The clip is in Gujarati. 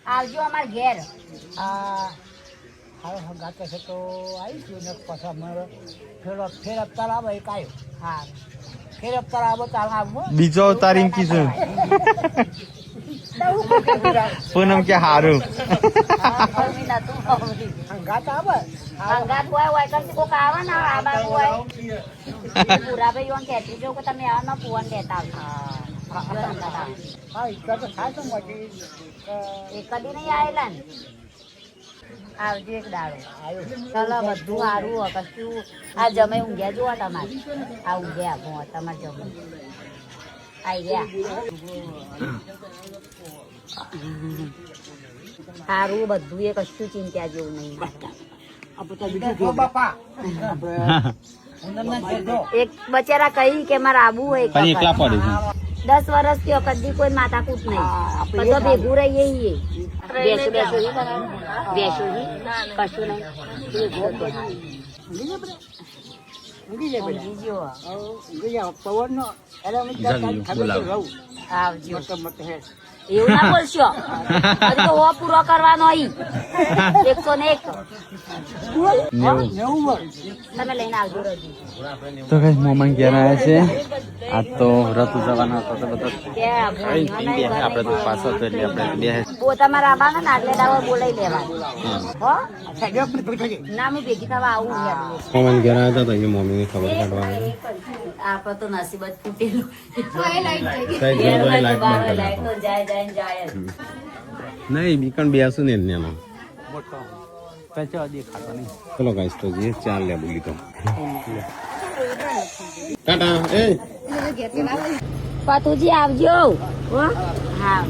આવજો અમાર ઘેર. હારો હંગાતે છે તો આવી ગયું ને પછી અમારે ફેર અવતાર આવે એક આવ્યો. હા ફેર અવતાર આવે તાર આવવું બીજો અવતાર એમ કીધું પૂનમ કે હારું હંગાત આવે અંગાત હોય કરતી કોક આવે ને આ બાજુ હોય પૂરા ભાઈ ઓન કહેતી જો કે તમે આવો ને ફુવાન કહેતા આવજો. હા ઈચ્છા તો થાય છે મોટી એ કદી નહીં આવેલા ને આવજો એક દાડો. ચલો બધું સારું હોય કશું આ જમે ઊંઘ્યા જુઓ તમારે આ ઊંઘ્યા હું તમારે જમે આવી ગયા સારું બધું એ કશું ચિંતા જેવું નહીં. બાપા એક બચારા કહી કે મારે આબુ હોય પણ એકલા પડે છે 10 વર્ષ થયો કદી કોઈ માથાકૂટ નહીં બધો ભેગું રહીએ બેસું કશું નહીં. પવન નો આવજો એવું ના બોલશો હજી તો હો પૂરો કરવાનો અહીં 101 તમે લઈને આવજો રજી. તો કઈ મોમન ઘેર આવ્યા છે આજ તો રથ ઉજવવાનો હતો તો બધા આપણે તો પાછો તો એટલે આપણે બે તમારા આબાને ને આટલે દાવો બોલાઈ લેવાનું હો ના હું ભેગી થવા આવું મોમન ઘેર આવ્યા હતા તો મમ્મીની ખબર કાઢવાની આપડે તો નસીબ જ ફૂટેલું જાય નહીં બીકણ બેસું ને એમાં ચલો ગાઈસ તો જે ચાર લે બોલી તો ટાટા એ પતુજી આવજો હો હા